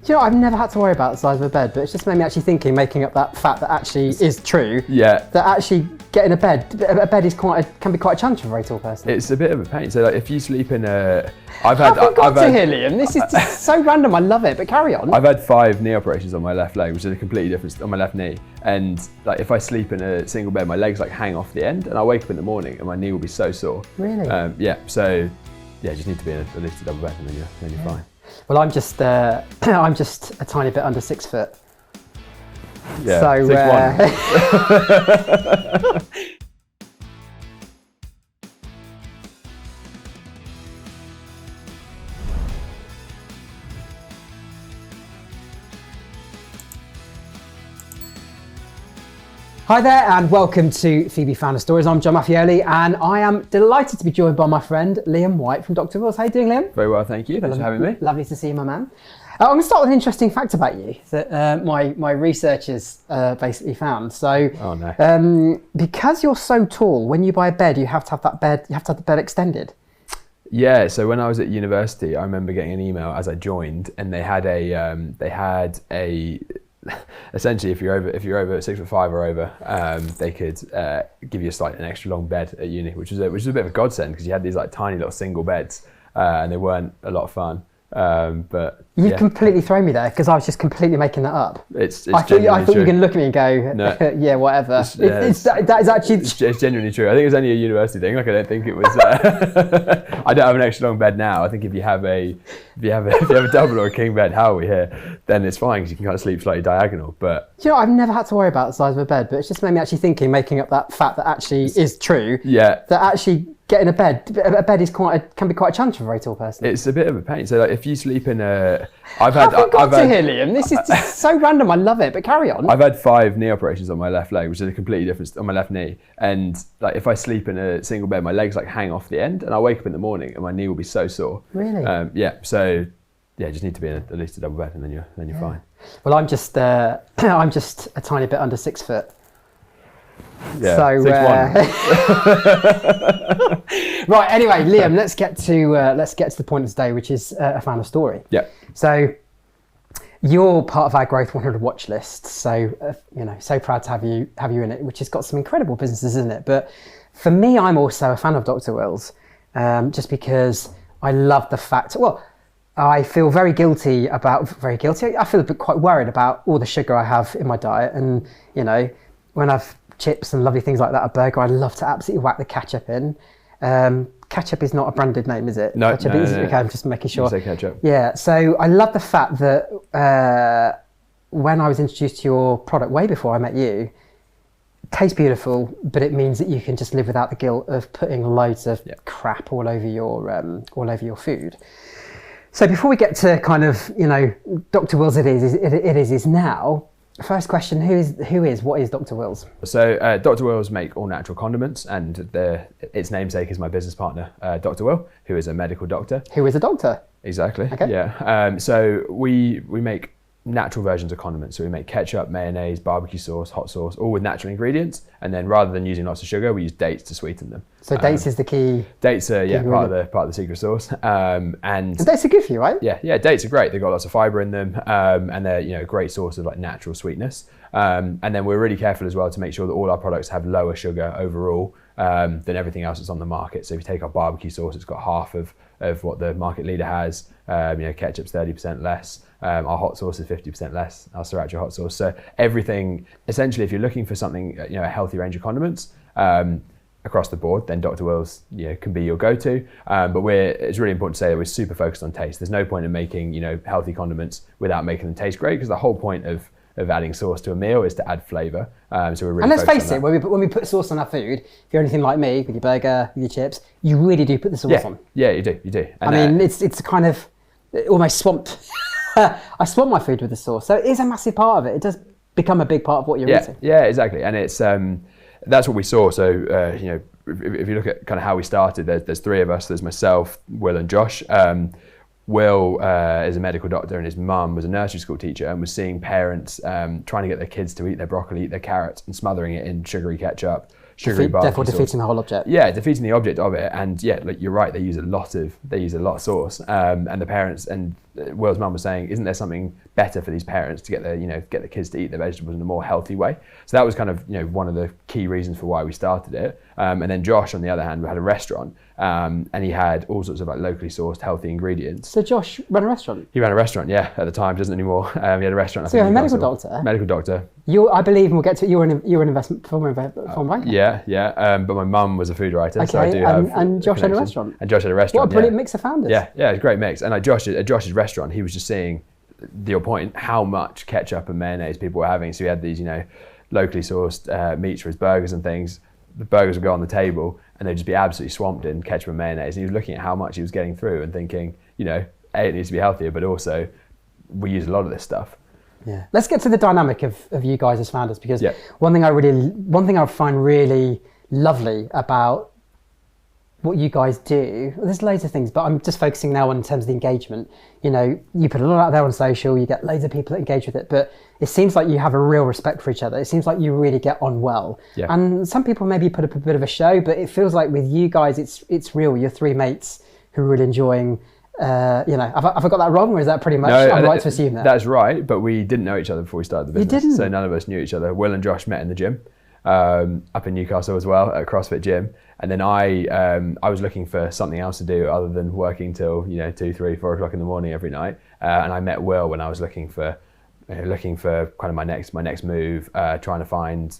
Do you know, I've never had to worry about the size of a bed, but it's just made me actually thinking, making up that fact that actually is true. Yeah. That actually getting a bed is can be quite a challenge for a very tall person. It's a bit of a pain. So like if you sleep in a, Here, Liam? This is just so random. I love it, but carry on. I've had 5 knee operations on my left leg, which is a completely different on my left knee. And like if I sleep in a single bed, my legs like hang off the end, and I wake up in the morning and my knee will be so sore. Really? Yeah. So yeah, you just need to be in at least a double bed, and then you're fine. Well, I'm just a tiny bit under 6 foot. Yeah. So 6'1". Hi there and welcome to FEBE Founder Stories. I'm John Maffioli and I am delighted to be joined by my friend Liam White from Dr. Wills. How are you doing, Liam? Very well, thank you. Thanks for having me. Lovely to see you, my man. I'm going to start with an interesting fact about you that my researchers basically found. So, oh, no. Because you're so tall, when you buy a bed, you have to have the bed extended. Yeah, so when I was at university, I remember getting an email as I joined, and they had a essentially if you're over 6'5" or over, they could give you an extra long bed at uni, which was a bit of a godsend because you had these like tiny little single beds, and they weren't a lot of fun. But you've completely thrown me there because I was just completely making that up. I thought you were going to look at me and go, no. Yeah, whatever. That is actually. It's genuinely true. I think it was only a university thing. Like I don't think it was. I don't have an extra long bed now. I think if you have a double or a king bed, how are we here? Then it's fine because you can kind of sleep slightly diagonal. But do you know, I've never had to worry about the size of a bed, but it's just made me actually thinking, making up that fact that actually is true. Yeah. That actually getting a bed can be quite a challenge for a very tall person. It's a bit of a pain. So like if you sleep in a, Here, Liam? This is just so random. I love it, but carry on. I've had 5 knee operations on my left leg, which is a completely different on my left knee. And like if I sleep in a single bed, my legs like hang off the end, and I wake up in the morning and my knee will be so sore. Really? Yeah. So yeah, just need to be in at least a double bed, and then you're fine. Well, I'm just a tiny bit under 6 foot. Yeah, so 6'1". Right. Anyway, Liam, let's get to the point of today, which is a founder story. Yeah. So you're part of our Growth 100 watch list. So so proud to have you in it, which has got some incredible businesses in it. But for me, I'm also a fan of Dr. Wills, just because I love the fact. Well, I feel very guilty. I feel a bit quite worried about all the sugar I have in my diet, and when I've chips and lovely things like that, a burger, I love to absolutely whack the ketchup in. Ketchup is not a branded name, is it? No, ketchup no. Okay, I'm just making sure. You say ketchup. Yeah, so I love the fact that when I was introduced to your product way before I met you, it tastes beautiful, but it means that you can just live without the guilt of putting loads of crap all over your food. So before we get to kind of Dr. Wills, it is now. First question: what is Dr. Wills? So Dr. Wills make all natural condiments, and its namesake is my business partner, Dr. Will, who is a medical doctor. Who is a doctor? Exactly. Okay. Yeah. So we make natural versions of condiments. So we make ketchup, mayonnaise, barbecue sauce, hot sauce, all with natural ingredients. And then rather than using lots of sugar, we use dates to sweeten them. So dates is the key. Dates are part of the secret sauce. And dates are good for you, right? Yeah. Dates are great. They've got lots of fiber in them, and they're a great source of like natural sweetness. And then we're really careful as well to make sure that all our products have lower sugar overall than everything else that's on the market. So if you take our barbecue sauce, it's got half of what the market leader has. Ketchup's 30% less. Our hot sauce is 50% less. Our sriracha hot sauce. So everything, essentially, if you're looking for something, a healthy range of condiments across the board, then Dr. Wills can be your go-to. But it's really important to say that we're super focused on taste. There's no point in making healthy condiments without making them taste great, because the whole point of adding sauce to a meal is to add flavour. So we're really. And let's face it, when we put sauce on our food, if you're anything like me with your burger, with your chips, you really do put the sauce on. Yeah, you do. And it's kind of almost swamped. I swamp my food with the sauce, so it is a massive part of it. It does become a big part of what you're eating. Yeah, exactly, and it's that's what we saw. So if you look at kind of how we started, there's 3 of us. There's myself, Will, and Josh. Will is a medical doctor, and his mum was a nursery school teacher, and was seeing parents trying to get their kids to eat their broccoli, eat their carrots, and smothering it in sugary ketchup, sugary barbecue therefore sauce. defeating the whole object. Yeah, defeating the object of it. And yeah, like you're right, they use a lot of sauce. And the parents, and Will's mum was saying, isn't there something better for these parents to get the kids to eat their vegetables in a more healthy way? So that was kind of one of the key reasons for why we started it. And then Josh, on the other hand, had a restaurant, and he had all sorts of like locally sourced healthy ingredients. So Josh ran a restaurant? He ran a restaurant, yeah, at the time, doesn't anymore. He had a restaurant. So you're a medical doctor? Medical doctor. I believe, and we'll get to it, you're an investment former banker. Yeah. But my mum was a food writer, okay, so I do have. And Josh had a restaurant. And Josh had a restaurant. What a brilliant mix of founders. Yeah, it's a great mix. And like Josh's restaurant, he was just seeing, to your point, how much ketchup and mayonnaise people were having. So he had these, locally sourced meats for his burgers and things. The burgers would go on the table and they'd just be absolutely swamped in ketchup and mayonnaise. And he was looking at how much he was getting through and thinking, A, it needs to be healthier, but also we use a lot of this stuff. Yeah. Let's get to the dynamic of you guys as founders, because one thing I find really lovely about what you guys do, there's loads of things, but I'm just focusing now on in terms of the engagement. You put a lot out there on social, you get loads of people that engage with it, but it seems like you have a real respect for each other. It seems like you really get on well. Yeah. And some people maybe put up a bit of a show, but it feels like with you guys, it's real. You're three mates who are really enjoying. Have I got that wrong, or is that pretty much? No, I'm right to assume that. That's right, but we didn't know each other before we started the business. You didn't? So none of us knew each other. Will and Josh met in the gym up in Newcastle as well, at a CrossFit gym. And then I was looking for something else to do other than working till 2, 3, 4 o'clock in the morning every night. And I met Will when I was looking for kind of my next move, trying to find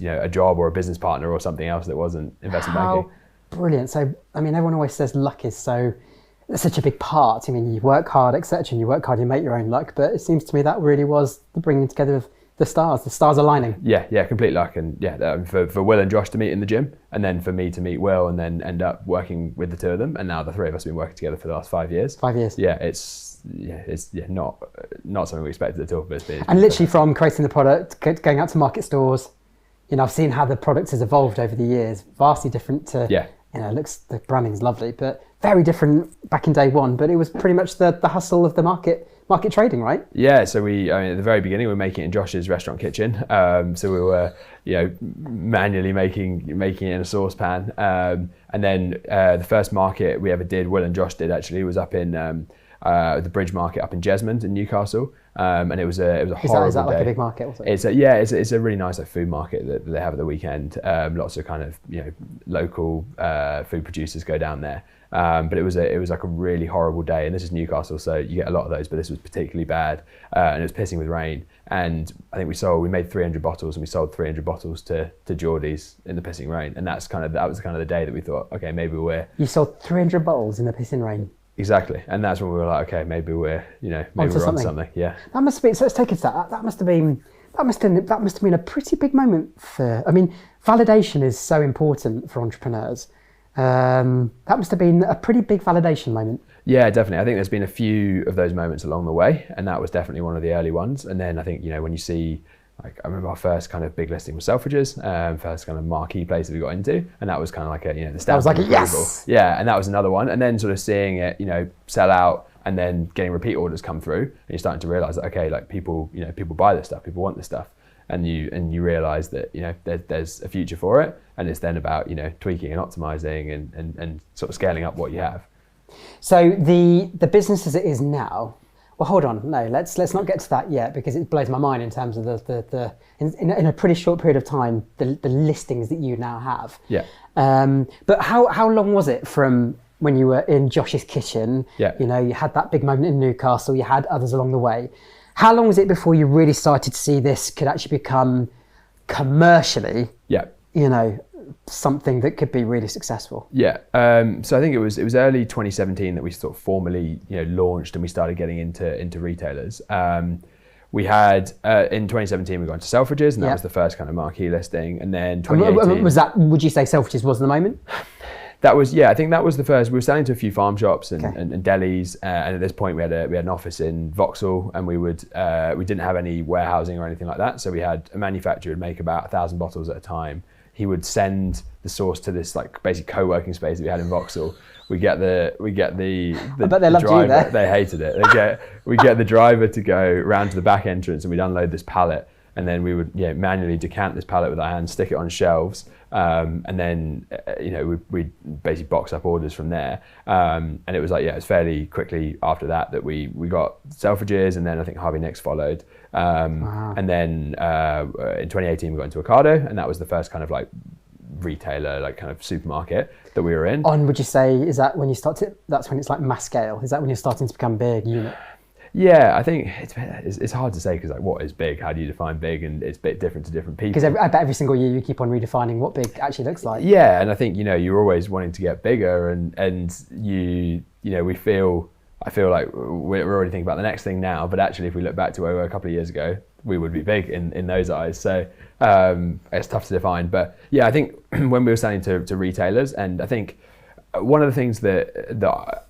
a job or a business partner or something else that wasn't investment banking. Brilliant. So everyone always says luck is such a big part. You work hard, etc., and you work hard, you make your own luck. But it seems to me that really was the bringing together of the stars aligning. Yeah, complete luck. And for Will and Josh to meet in the gym, and then for me to meet Will and then end up working with the two of them, and now the three of us have been working together for the last 5 years. 5 years. Yeah, it's not something we expected at all. But and literally from creating the product, going out to market stores, I've seen how the product has evolved over the years. Vastly different to the branding's lovely, but very different back in day one. But it was pretty much the hustle of the market trading, right? Yeah, so at the very beginning we were making it in Josh's restaurant kitchen. So we were, manually making it in a saucepan. And then the first market we ever did, Will and Josh did actually, was up in the Bridge Market up in Jesmond in Newcastle. And it was a horrible Is that like day. a big market also? It's a really nice food market that they have at the weekend. Lots of kind of local food producers go down there. But it was like a really horrible day, and this is Newcastle, so you get a lot of those, but this was particularly bad, and it was pissing with rain. And I think we made 300 bottles, and we sold 300 bottles to Geordie's in the pissing rain, and that was kind of the day that we thought, okay, maybe You sold 300 bottles in the pissing rain. Exactly, and that's when we were like, okay, maybe we're on something. Yeah. That must be. So let's take it to that. That must have been a pretty big moment for. Validation is so important for entrepreneurs. That must have been a pretty big validation moment. Yeah, definitely. I think there's been a few of those moments along the way, and that was definitely one of the early ones. And then I think when you see, like, I remember our first kind of big listing was Selfridges, first kind of marquee place that we got into, and that was kind of like the stamp. That was like a yes. Yeah, and that was another one. And then sort of seeing it, sell out, and then getting repeat orders come through, and you're starting to realise that okay, like people buy this stuff, people want this stuff. And you realise that there's a future for it, and it's then about tweaking and optimizing and sort of scaling up what you have. So the business as it is now. Well, hold on, no, let's not get to that yet, because it blows my mind in terms of in a pretty short period of time the listings that you now have. Yeah. But how long was it from when you were in Josh's kitchen? Yeah. You had that big moment in Newcastle. You had others along the way. How long was it before you really started to see this could actually become commercially, something that could be really successsuccessful? Yeah. So I think it was early 2017 that we sort of formally launched and we started getting into retailers. We had in 2017 we got into Selfridges, and that was the first kind of marquee listing. And then 2018 was that? Would you say Selfridges was the moment? That was, I think that was the first. We were selling to a few farm shops and delis, and at this point we had an office in Vauxhall, and we didn't have any warehousing or anything like that. So we had a manufacturer would make about 1,000 bottles at a time. He would send the sauce to this like basic co-working space that we had in Vauxhall. We get the I bet they loved driver. You there. They hated it. We get the driver to go round to the back entrance, and we'd unload this pallet. and then we would manually decant this pallet with our hands, stick it on shelves, and then we'd basically box up orders from there. And it was it was fairly quickly after that we got Selfridges, and then I think Harvey Nicks followed. Wow. And then in 2018 we got into Ocado, and that was the first kind of retailer, kind of supermarket that we were in. Would you say, is that when you that's when it's like mass scale? Is that when you're starting to become big unit? Yeah, I think it's hard to say, because what is big? How do you define big? And it's a bit different to different people. Because I bet every single year you keep on redefining what big actually looks like. Yeah, and I think you're always wanting to get bigger, and I feel like we're already thinking about the next thing now, but actually if we look back to where we were a couple of years ago, we would be big in those eyes. So it's tough to define. But yeah, I think when we were selling to retailers, and I think one of the things that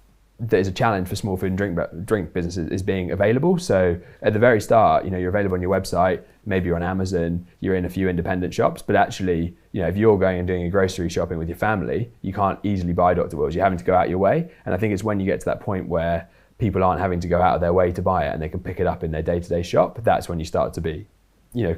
is a challenge for small food and drink businesses is being available. So at the very start, you're available on your website, maybe you're on Amazon, you're in a few independent shops, but actually, if you're going and doing a grocery shopping with your family, you can't easily buy Dr. Will's. You're having to go out your way. And I think it's when you get to that point where people aren't having to go out of their way to buy it and they can pick it up in their day-to-day shop, that's when you start to be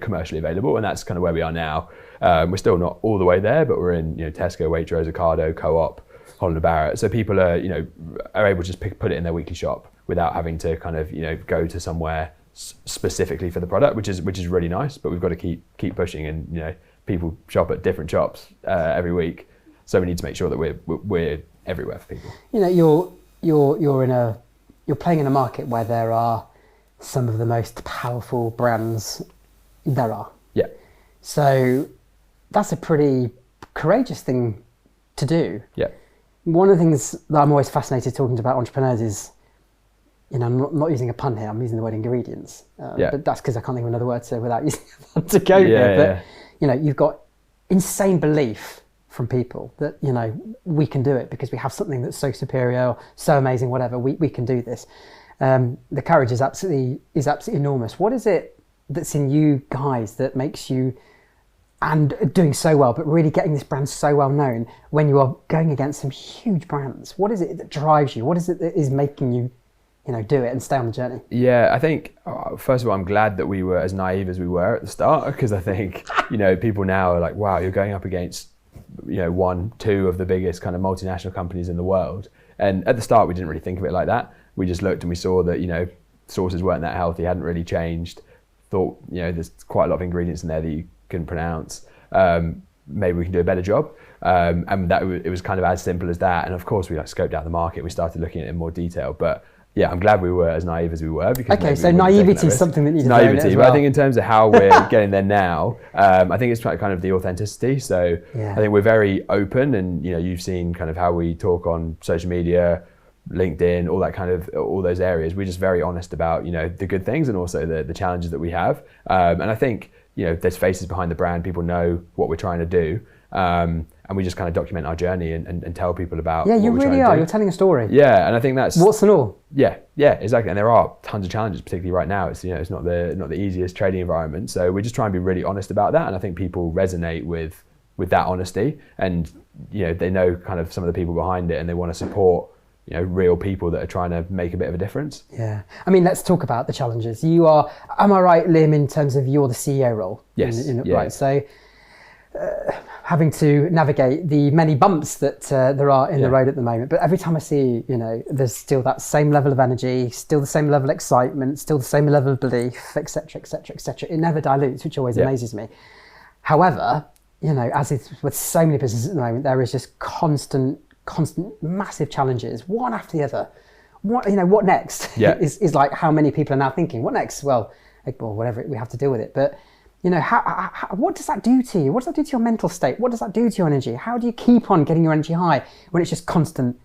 commercially available. And that's kind of where we are now. We're still not all the way there, but we're in Tesco, Waitrose, Ocado, Co-op, Holland & Barrett. So people are able to just put it in their weekly shop without having to kind of go to somewhere specifically for the product, which is really nice. But we've got to keep pushing, and people shop at different shops every week, so we need to make sure that we're everywhere for people. You're playing in a market where there are some of the most powerful brands there are. Yeah. So that's a pretty courageous thing to do. Yeah. One of the things that I'm always fascinated talking about entrepreneurs is, I'm not using a pun here, I'm using the word ingredients. But that's because I can't think of another word without using a pun to go here. But, you've got insane belief from people that, we can do it because we have something that's so superior, so amazing, whatever, we can do this. The courage is absolutely enormous. What is it that's in you guys that makes you, and doing so well, but really getting this brand so well known when you are going against some huge brands? What is it that drives you? What is it that is making you, do it and stay on the journey? Yeah, I think, first of all, I'm glad that we were as naive as we were at the start, because I think, people now are like, wow, you're going up against, 1, 2 of the biggest kind of multinational companies in the world. And at the start, we didn't really think of it like that. We just looked and we saw that, sources weren't that healthy, hadn't really changed. Thought, there's quite a lot of ingredients in there that you can pronounce. Maybe we can do a better job. And it was kind of as simple as that. And of course, we scoped out the market. We started looking at it in more detail. But yeah, I'm glad we were as naive as we were. Because so naivety is something that needs to naivety. But I think in terms of how we're getting there now, I think it's kind of the authenticity. So I think we're very open, and you've seen kind of how we talk on social media, LinkedIn, all those areas. We're just very honest about the good things and also the challenges that we have. And I think there's faces behind the brand. People know what we're trying to do. And we just kind of document our journey and tell people about what you we're really trying are. to do. You're telling a story. Yeah, and I think that's what's and all. Yeah, exactly. And there are tons of challenges, particularly right now. It's it's not the easiest trading environment. So we're just trying to be really honest about that, and I think people resonate with that honesty, and they know kind of some of the people behind it, and they want to support real people that are trying to make a bit of a difference. Yeah, I mean, let's talk about the challenges. You are, am I right, Liam, in terms of you're the CEO role? Yes. Right. So. Having to navigate the many bumps that there are in the road at the moment, but every time I see you, there's still that same level of energy, still the same level of excitement, still the same level of belief, etc., etc., etc. It never dilutes, which always amazes me. However, as is with so many businesses at the moment, there is just constant, massive challenges, one after the other. What next? is like how many people are now thinking, what next? Well, whatever, we have to deal with it, but. What does that do to you? What does that do to your mental state? What does that do to your energy? How do you keep on getting your energy high when it's just constant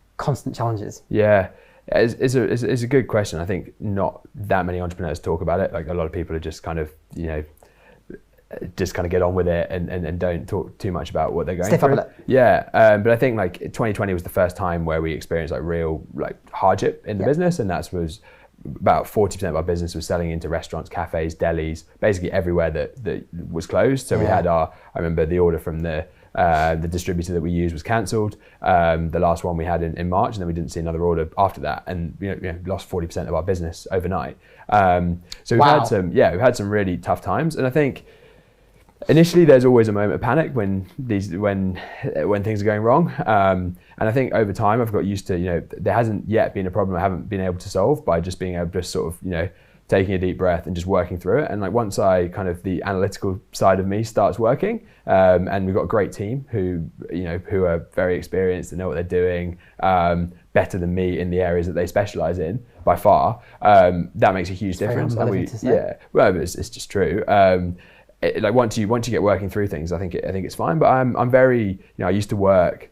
challenges? Yeah, it's a good question. I think not that many entrepreneurs talk about it. Like a lot of people are just kind of, just kind of get on with it and don't talk too much about what they're going through. Yeah, but I think like 2020 was the first time where we experienced like real hardship in the business, and that was about 40% of our business was selling into restaurants, cafes, delis, basically everywhere that was closed. So we had I remember the order from the The distributor that we used was cancelled. The last one we had in March, and then we didn't see another order after that, and lost 40% of our business overnight. So we've had some really tough times, and I think initially there's always a moment of panic when things are going wrong. And I think over time I've got used to, there hasn't yet been a problem I haven't been able to solve by just being able to sort of, taking a deep breath and just working through it. And like once the analytical side of me starts working, and we've got a great team who are very experienced and know what they're doing, better than me in the areas that they specialize in by far, that makes a huge difference. Well, it's just true. Once you get working through things, I think it's fine. But I'm very, I used to work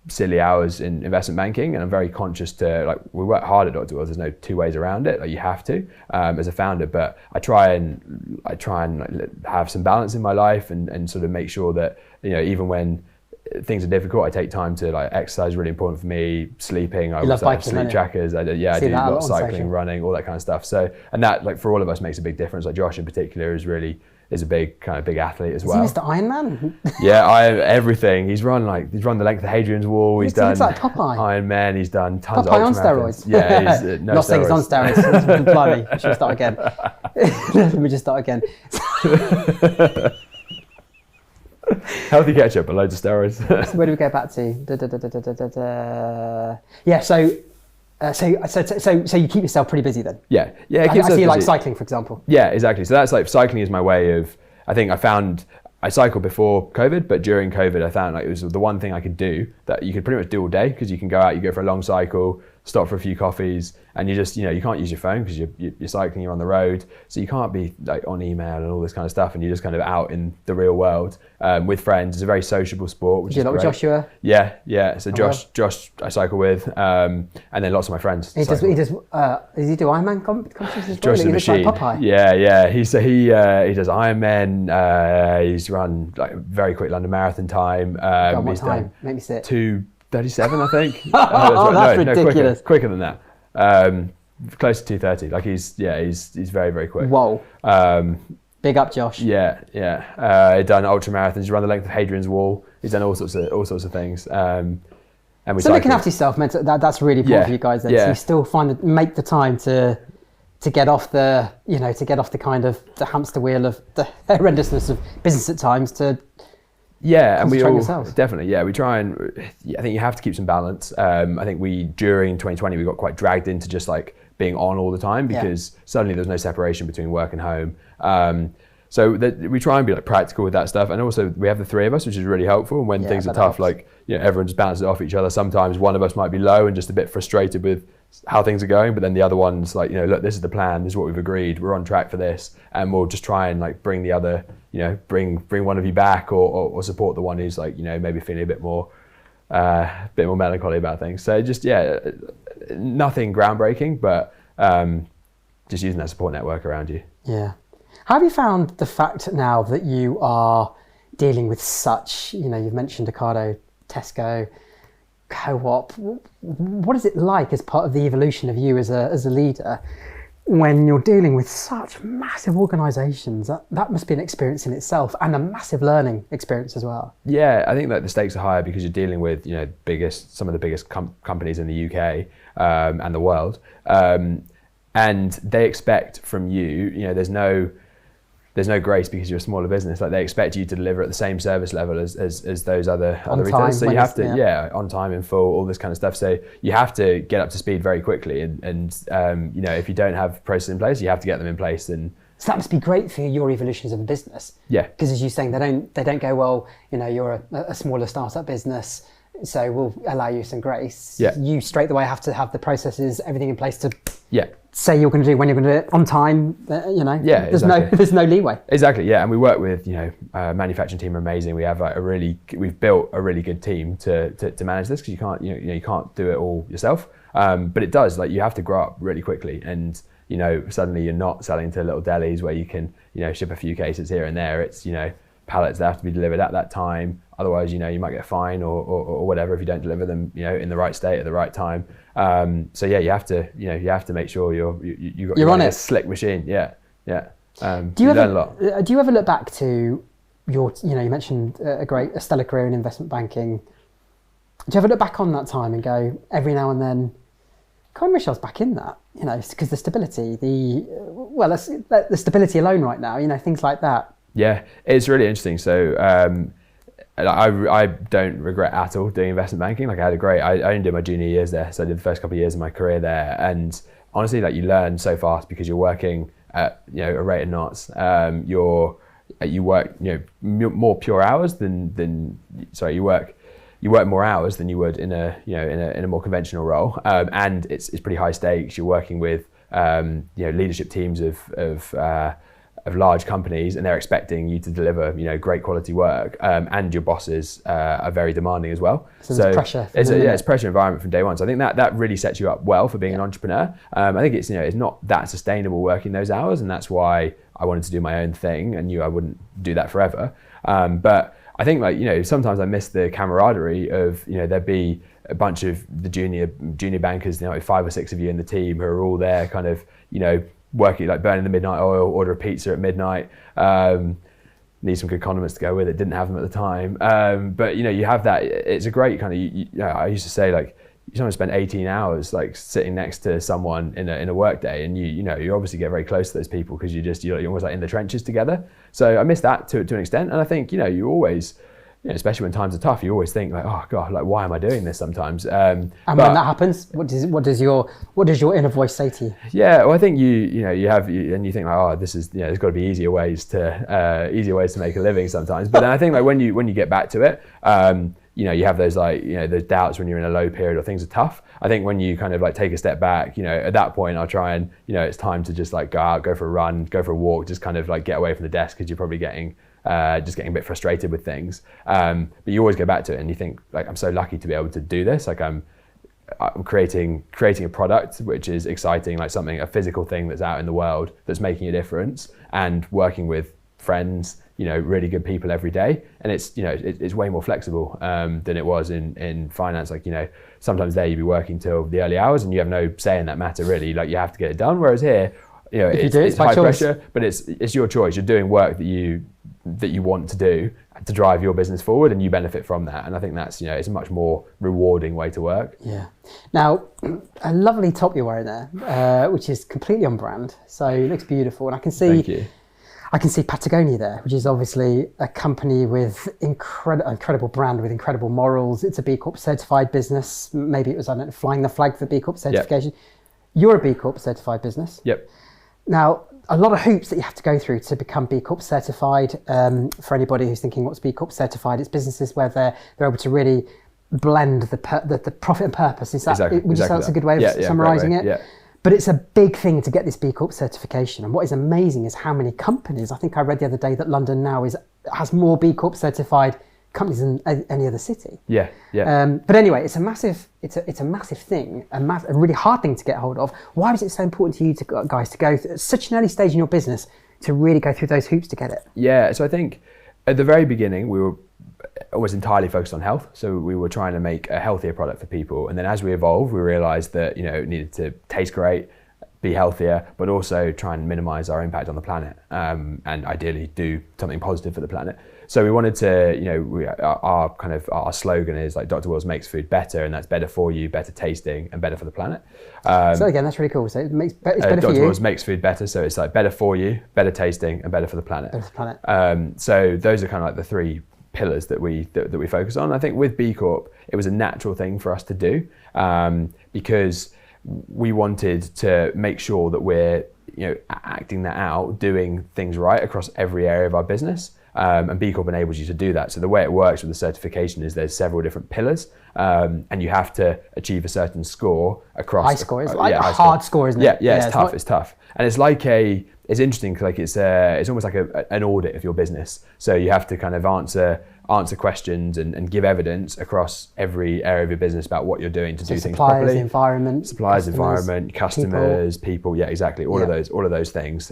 silly hours in investment banking, and I'm very conscious to we work hard at Dr. Wells. There's no two ways around it. You have to as a founder, but I try and have some balance in my life and sort of make sure that even when things are difficult, I take time to exercise. Really important for me. Sleeping, I have sleep trackers. I do a lot of cycling, running, all that kind of stuff. So, and that for all of us makes a big difference. Josh in particular is a big athlete as well. Is he Mr. Ironman? Yeah, everything. He's run the length of Hadrian's Wall. He's done like Popeye. Ironman. He's done tons Popeye of on steroids. Yeah, he's no not saying he's on steroids. Blimey, I should start again. Let me just start again. Healthy ketchup and loads of steroids. So where do we go back to? Yeah, so you keep yourself pretty busy then? Yeah. I see you like cycling, for example. Yeah, exactly. So that's cycling is my way of, I cycled before COVID, but during COVID I found it was the one thing I could do that you could pretty much do all day, because you can go out, you go for a long cycle, stop for a few coffees, and you just, you can't use your phone because you're cycling, you're on the road, so you can't be on email and all this kind of stuff, and you're just kind of out in the real world with friends. It's a very sociable sport, which is great. With Joshua? Yeah. So Josh, I cycle with, and then lots of my friends. Does he do Ironman competitions as well? Josh's a machine. Like Popeye. Yeah. He does Ironman. He's run very quick London Marathon time. What time? Make me sit. 2:37, I think. That's ridiculous. Quicker than that. Close to 2:30. He's very, very quick. Whoa. Big up, Josh. Yeah. He's done ultra marathons. He's run the length of Hadrian's Wall. He's done all sorts of things. And so looking after yourself, that's really important for you guys. Then. Yeah. So you still make the time to get off the kind of the hamster wheel of the horrendousness of business at times to. Yeah, and we all yourselves. Definitely. Yeah, we try and. I think you have to keep some balance. I think during 2020 we got quite dragged into just being on all the time, because suddenly there's no separation between work and home. So we try and be practical with that stuff, and also we have the three of us, which is really helpful. And when things are tough, everyone just bounces it off each other. Sometimes one of us might be low and just a bit frustrated with how things are going, but then the other one's look, this is the plan, this is what we've agreed, we're on track for this, and we'll just try and bring the other, bring one of you back, or support the one who's maybe feeling a bit more melancholy about things. So just nothing groundbreaking, but just using that support network around you. Yeah. How have you found the fact now that you are dealing with such, you've mentioned Ocado, Tesco, Co-op, what is it like as part of the evolution of you as a leader when you're dealing with such massive organisations? That must be an experience in itself, and a massive learning experience as well. Yeah, I think that the stakes are higher because you're dealing with some of the biggest companies in the UK and the world, and they expect from you, there's no grace because you're a smaller business. They expect you to deliver at the same service level as those other retailers. So you have to, on time, in full, all this kind of stuff. So you have to get up to speed very quickly. And if you don't have processes in place, you have to get them in place. And so that must be great for your evolutions of a business. Yeah. Because as you're saying, they don't go, well, you're a smaller startup business, so we'll allow you some grace. Yeah. You straight away have to have the processes, everything in place to say you're going to do when you're going to do it on time. Yeah, there's no leeway. Exactly. Yeah, and we work with manufacturing team are amazing. We have we've built a really good team to manage this, because you can't do it all yourself. But it does, you have to grow up really quickly, and suddenly you're not selling to little delis where you can ship a few cases here and there. It's pallets that have to be delivered at that time. Otherwise, you might get a fine or whatever if you don't deliver them, in the right state at the right time. So yeah, you have to make sure you're on a slick machine. Yeah. Do you ever look back to you mentioned a stellar career in investment banking. Do you ever look back on that time and go, every now and then, I wish I was back in that, because the stability, the stability alone right now, things like that. Yeah, it's really interesting. So I don't regret at all doing investment banking. Like I only did my junior years there, so I did the first couple of years of my career there, and honestly, like you learn so fast because you're working at a rate of knots. You work more pure hours you work more hours than you would in a more conventional role, and it's pretty high stakes. You're working with leadership teams of large companies, and they're expecting you to deliver great quality work, and your bosses are very demanding as well. So there's pressure. It's pressure environment from day one. So I think that really sets you up well for being an entrepreneur. I think it's not that sustainable working those hours, and that's why I wanted to do my own thing and knew I wouldn't do that forever. But I think sometimes I miss the camaraderie of there'd be a bunch of the junior bankers, 5 or 6 of you in the team who are all there kind of working, like burning the midnight oil, order a pizza at midnight, need some good condiments to go with it, didn't have them at the time. But you have that, it's a great kind of, I used to say like, you sometimes spend 18 hours like sitting next to someone in a work day, and you obviously get very close to those people because you're almost like in the trenches together. So I miss that to an extent, and I think you always, especially when times are tough, you always think like, oh god, like why am I doing this sometimes? And when that happens, what does your inner voice say to you? Yeah, well, I think you think like, oh, this is there's got to be easier ways to make a living sometimes. But then I think like when you get back to it. You have those those doubts when you're in a low period or things are tough. I think when you kind of like take a step back, at that point I'll try and, it's time to just like go out, go for a run, go for a walk, just kind of like get away from the desk because you're probably getting a bit frustrated with things. But you always go back to it and you think like, I'm so lucky to be able to do this. Like I'm creating a product which is exciting, like a physical thing that's out in the world that's making a difference, and working with friends, really good people every day, and it's way more flexible than it was in finance. Like sometimes there you'd be working till the early hours and you have no say in that matter really. Like you have to get it done. Whereas here, it's high pressure, but it's your choice. You're doing work that you want to do to drive your business forward, and you benefit from that. And I think that's it's a much more rewarding way to work. Yeah. Now, a lovely top you're wearing there, which is completely on brand. So it looks beautiful, and I can see. Thank you. I can see Patagonia there, which is obviously a company with incredible brand, with incredible morals. It's a B Corp certified business. Maybe it was, flying the flag for B Corp certification. Yep. You're a B Corp certified business. Yep. Now, a lot of hoops that you have to go through to become B Corp certified. For anybody who's thinking, what's B Corp certified? It's businesses where they're able to really blend the profit and purpose. Is that, exactly, would you say that's a good way of summarising it? Yeah. But it's a big thing to get this B Corp certification. And what is amazing is how many companies, I think I read the other day that London now has more B Corp certified companies than any other city. Yeah. But anyway, it's a massive thing, a really hard thing to get hold of. Why was it so important to you guys to go at such an early stage in your business to really go through those hoops to get it? Yeah, so I think at the very beginning, we were almost entirely focused on health. So we were trying to make a healthier product for people. And then as we evolved, we realized that, it needed to taste great, be healthier, but also try and minimize our impact on the planet, and ideally do something positive for the planet. So we wanted to, our slogan is like Dr. Wills makes food better, and that's better for you, better tasting, and better for the planet. So again, that's really cool. So it's better for you. Dr. Wills makes food better, so it's like better for you, better tasting, and better for the planet. Better for the planet. So those are kind of like the 3 pillars that we focus on. I think with B Corp, it was a natural thing for us to do, because we wanted to make sure that we're acting that out, doing things right across every area of our business. And B Corp enables you to do that. So the way it works with the certification is there's several different pillars, and you have to achieve a certain score across. High score, it's like a hard score, isn't it? Yeah, it's tough. It's tough, and it's like it's interesting. Like it's almost like an audit of your business. So you have to kind of answer questions and give evidence across every area of your business about what you're doing to do things properly. Suppliers, environment, customers, people. Yeah, exactly. All of those things.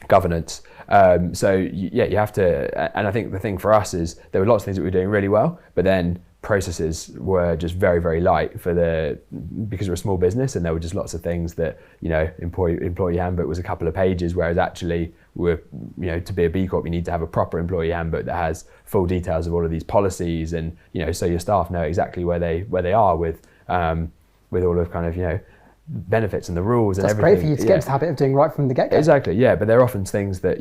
Governance. So you have to, and I think the thing for us is there were lots of things that we were doing really well, but then processes were just very, very light because we're a small business, and there were just lots of things that, employee handbook was a couple of pages, whereas actually to be a B Corp, you need to have a proper employee handbook that has full details of all of these policies, and so your staff know exactly where they are with all of kind of benefits and the rules and everything. That's great for you to get into the habit of doing right from the get-go. Exactly, yeah. But there are often things that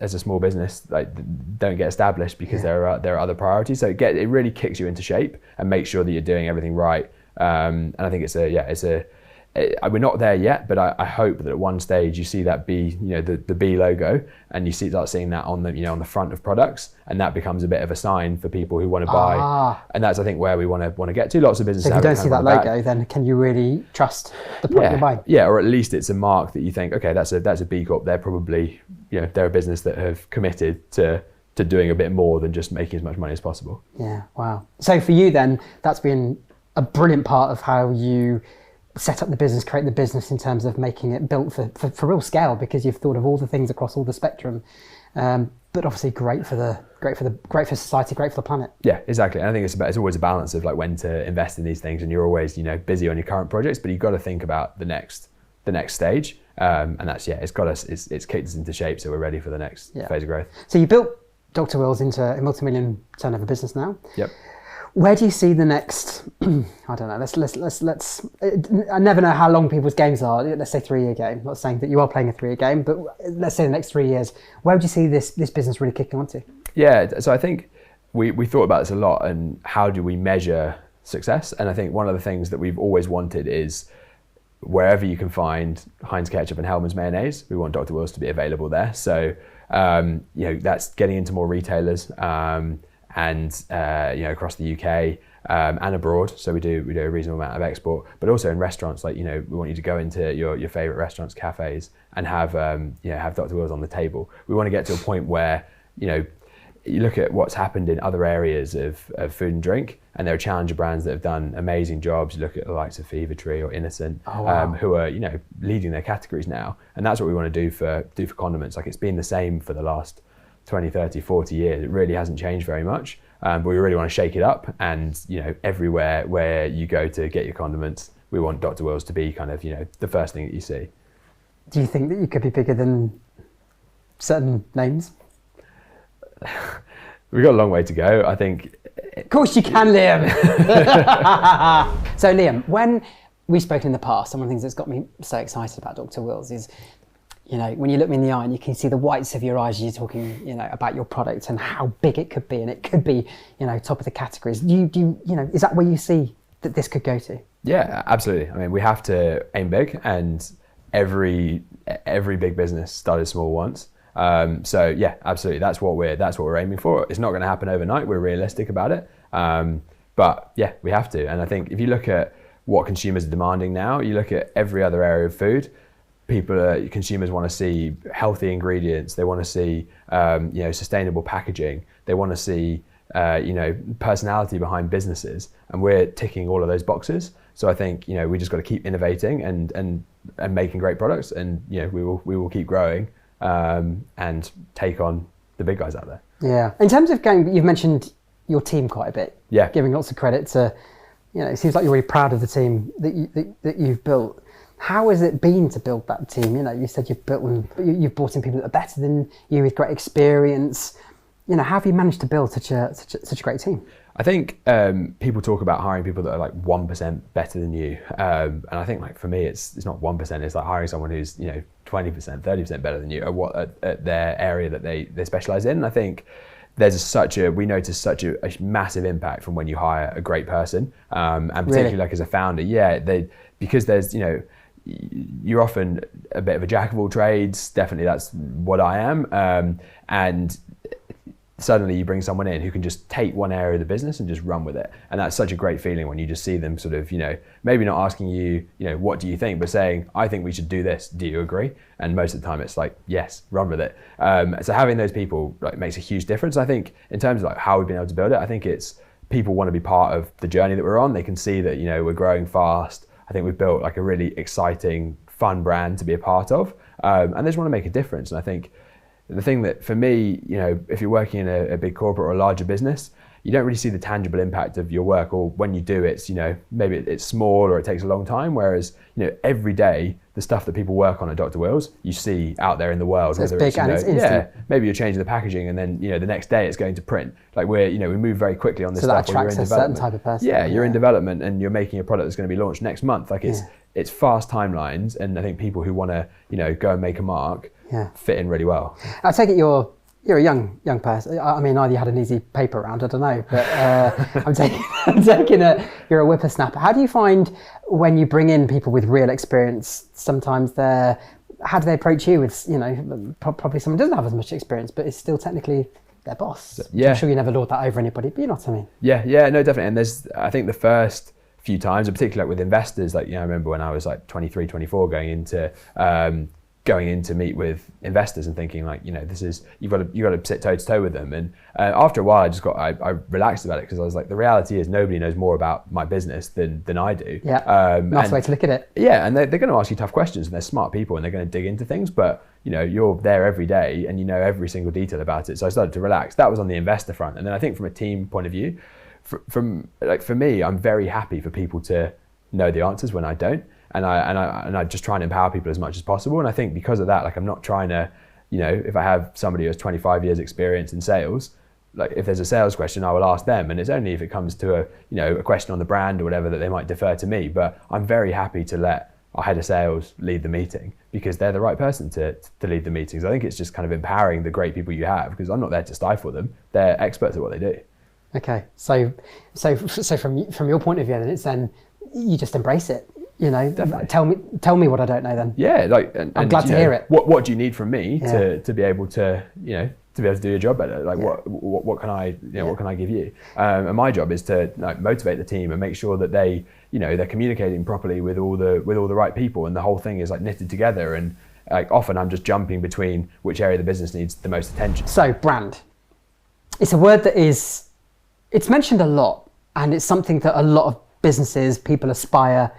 as a small business, like, don't get established because there are other priorities. So it really kicks you into shape and makes sure that you're doing everything right. And I think we're not there yet, but I hope that at one stage you see that B, the B logo, and you start seeing that on the front of products, and that becomes a bit of a sign for people who want to buy. And that's, I think, where we want to get to. Lots of businesses. So if you don't see that logo, then can you really trust the product you're buying? Yeah, or at least it's a mark that you think, okay, that's a B Corp. They're probably they're a business that have committed to doing a bit more than just making as much money as possible. Yeah, wow. So for you then, that's been a brilliant part of how you set up the business, create the business, in terms of making it built for real scale, because you've thought of all the things across all the spectrum. But obviously great for society, great for the planet. Yeah, exactly. And I think it's always a balance of like when to invest in these things, and you're always busy on your current projects, but you've got to think about the next stage. And that's it's kicked us into shape, so we're ready for the next phase of growth. So you built Dr. Will's into a multi-million turnover business now. Yep. Where do you see the next? I don't know. Let's. I never know how long people's games are. Let's say 3-year game. I'm not saying that you are playing a 3-year game, but let's say the next 3 years. Where would you see this business really kicking onto? Yeah. So I think we thought about this a lot, and how do we measure success? And I think one of the things that we've always wanted is, wherever you can find Heinz ketchup and Hellmann's mayonnaise, we want Dr. Will's to be available there. So that's getting into more retailers. And across the UK and abroad. So we do a reasonable amount of export, but also in restaurants. Like, we want you to go into your favorite restaurants, cafes, and have Dr. Will's on the table. We want to get to a point where you look at what's happened in other areas of food and drink, and there are challenger brands that have done amazing jobs. You look at the likes of FEBE or Innocent, who are leading their categories now, and that's what we want to do for condiments. Like, it's been the same for the last 20, 30, 40 years. It really hasn't changed very much, but we really want to shake it up. And everywhere where you go to get your condiments, we want Dr. Will's to be kind of the first thing that you see. Do you think that you could be bigger than certain names? We've got a long way to go, I think. Of course you can, Liam. So Liam, when we've spoken in the past, one of the things that's got me so excited about Dr. Will's is, when you look me in the eye and you can see the whites of your eyes as you're talking, about your product and how big it could be, and it could be, top of the categories. Is that where you see that this could go to? Yeah, absolutely. I mean, we have to aim big, and every big business started small once. So yeah, absolutely. That's what we're aiming for. It's not going to happen overnight. We're realistic about it. But yeah, we have to. And I think if you look at what consumers are demanding now, you look at every other area of food. Consumers want to see healthy ingredients. They want to see, sustainable packaging. They want to see, personality behind businesses, and we're ticking all of those boxes. So I think we just got to keep innovating and making great products, and we will keep growing and take on the big guys out there. Yeah. In terms of you've mentioned your team quite a bit. Yeah. Giving lots of credit to, it seems like you're really proud of the team that you've built. How has it been to build that team? You said you've brought in people that are better than you with great experience. How have you managed to build such a great team? I think people talk about hiring people that are like 1% better than you, and I think for me it's not 1%. It's like hiring someone who's 20%, 30% better than you at their area that they specialize in. And I think we notice such a massive impact from when you hire a great person, and particularly like as a founder. Yeah, because there's you're often a bit of a jack of all trades. Definitely, that's what I am. And suddenly you bring someone in who can just take one area of the business and just run with it. And that's such a great feeling when you just see them sort of, maybe not asking you, what do you think, but saying, I think we should do this. Do you agree? And most of the time it's like, yes, run with it. So having those people makes a huge difference. I think in terms of how we've been able to build it, I think it's people want to be part of the journey that we're on. They can see that, we're growing fast. I think we've built a really exciting, fun brand to be a part of. And they just want to make a difference. And I think the thing that for me, if you're working in a big corporate or a larger business, you don't really see the tangible impact of your work, or when you do, it's, you know, maybe it's small or it takes a long time. Whereas, you know, every day the stuff that people work on at Dr. Will's, you see out there in the world. So it's big and it's instant. Yeah, maybe you're changing the packaging, and then, you know, the next day it's going to print. Like we move very quickly on this so stuff. So that attracts a certain type of person. Yeah, you're in development and you're making a product that's going to be launched next month. Like it's fast timelines, and I think people who want to, you know, go and make a mark fit in really well. I take it you're a young person. I mean, either you had an easy paper round, I don't know, but I'm taking you're a whippersnapper. How do you find when you bring in people with real experience? Sometimes how do they approach you with, you know, probably someone doesn't have as much experience, but is still technically their boss. Yeah. I'm sure you never lord that over anybody, but you know what I mean? Yeah, no, definitely. And I think the first few times, and particularly like with investors, like, you know, I remember when I was like 23, 24, going in to meet with investors and thinking like, you know, you've got to sit toe to toe with them. And after a while, I relaxed about it, because I was like, the reality is nobody knows more about my business than I do. Yeah, nice way to look at it. Yeah, and they're going to ask you tough questions, and they're smart people, and they're going to dig into things. But, you know, you're there every day and you know every single detail about it. So I started to relax. That was on the investor front. And then I think from a team point of view, for me, I'm very happy for people to know the answers when I don't. And I just try and empower people as much as possible. And I think because of that, like, I'm not trying to, you know, if I have somebody who has 25 years experience in sales, like if there's a sales question, I will ask them. And it's only if it comes to a question on the brand or whatever that they might defer to me. But I'm very happy to let our head of sales lead the meeting, because they're the right person to lead the meetings. I think it's just kind of empowering the great people you have, because I'm not there to stifle them. They're experts at what they do. Okay, so from your point of view, then you just embrace it. You know, definitely. Tell me what I don't know then. Yeah, like I'm glad to hear it. What do you need from me to be able to, you know, to be able to do your job better? Like what can I, you know, what can I give you? And my job is to, like, motivate the team and make sure that they, you know, they're communicating properly with all the right people, and the whole thing is like knitted together. And like often I'm just jumping between which area of the business needs the most attention. So brand, it's a word that it's mentioned a lot, and it's something that a lot of businesses, people aspire,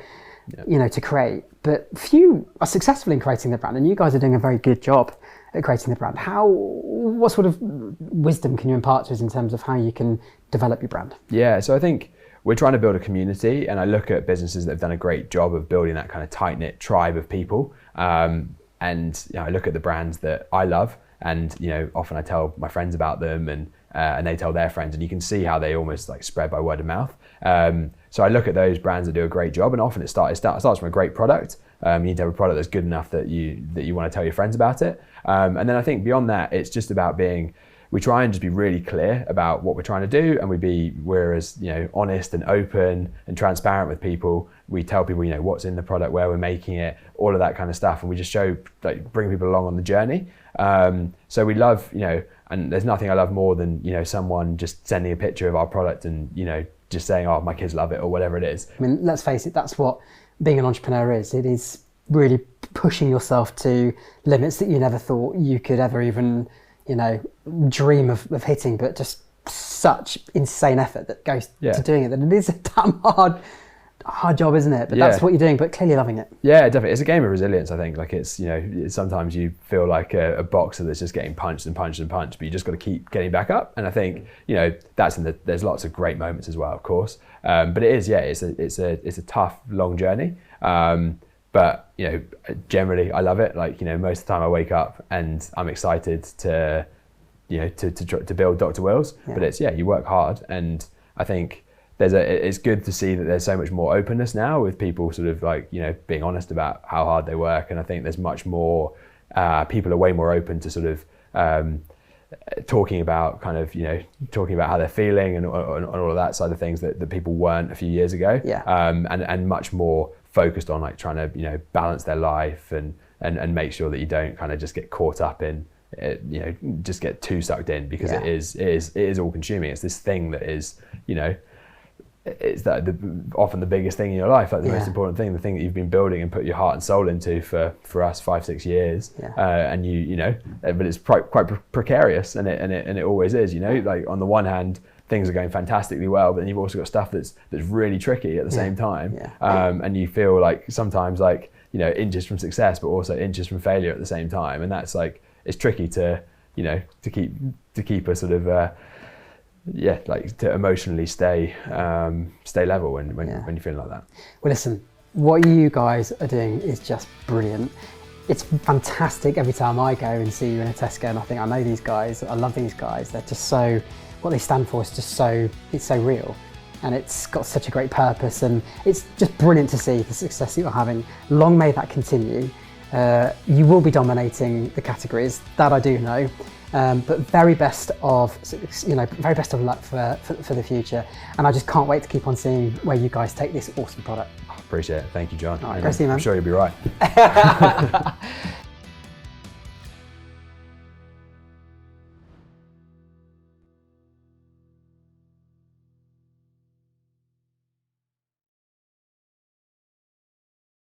you know, to create, but few are successful in creating their brand, and you guys are doing a very good job at creating the brand. What sort of wisdom can you impart to us in terms of how you can develop your brand? Yeah, so I think we're trying to build a community, and I look at businesses that have done a great job of building that kind of tight-knit tribe of people, and, you know, I look at the brands that I love, and, you know, often I tell my friends about them, and they tell their friends, and you can see how they almost like spread by word of mouth. So I look at those brands that do a great job, and often it starts from a great product. You need to have a product that's good enough that you want to tell your friends about it. And then I think beyond that, it's just about we try and just be really clear about what we're trying to do, and we're as, you know, honest and open and transparent with people. We tell people, you know, what's in the product, where we're making it, all of that kind of stuff, and we just bring people along on the journey. So we love, you know, and there's nothing I love more than, you know, someone just sending a picture of our product and, you know, just saying, oh, my kids love it, or whatever it is. I mean, let's face it, that's what being an entrepreneur is. It is really pushing yourself to limits that you never thought you could ever even, you know, dream of hitting, but just such insane effort that goes to doing it, that it is a damn hard job, isn't it? But that's what you're doing, but clearly loving it. Yeah, definitely. It's a game of resilience, I think. Like, it's, you know, sometimes you feel like a boxer that's just getting punched and punched and punched, but you just got to keep getting back up. And I think, you know, there's lots of great moments as well, of course. But it is, it's a tough, long journey. But, you know, generally I love it. Like, you know, most of the time I wake up and I'm excited to, you know, to build Dr. Will's. But it's, you work hard, and I think it's good to see that there's so much more openness now, with people sort of like, you know, being honest about how hard they work. And I think there's much more, people are way more open to sort of talking about how they're feeling and all of that side of things that people weren't a few years ago. And much more focused on like trying to, you know, balance their life and make sure that you don't kind of just get caught up in it, you know, just get too sucked in, because it is all consuming. It's this thing that is, you know, it's often the biggest thing in your life, like the most important thing, the thing that you've been building and put your heart and soul into for us 5-6 years, and you know, but it's quite precarious, and it always is, you know. Like, on the one hand, things are going fantastically well, but then you've also got stuff that's really tricky at the same time, and you feel like sometimes, like, you know, inches from success, but also inches from failure at the same time, and that's like, it's tricky to, you know, to keep a sort of like to emotionally stay level when you're feeling like that. Well, listen, what you guys are doing is just brilliant. It's fantastic every time I go and see you in a Tesco, and I think I know these guys, I love these guys. They're just so, what they stand for is just so, it's so real. And it's got such a great purpose, and it's just brilliant to see the success that you're having. Long may that continue. You will be dominating the categories, that I do know. But very best of luck for the future. And I just can't wait to keep on seeing where you guys take this awesome product. Appreciate it. Thank you, John. All right, go see you, man. I'm sure you'll be right.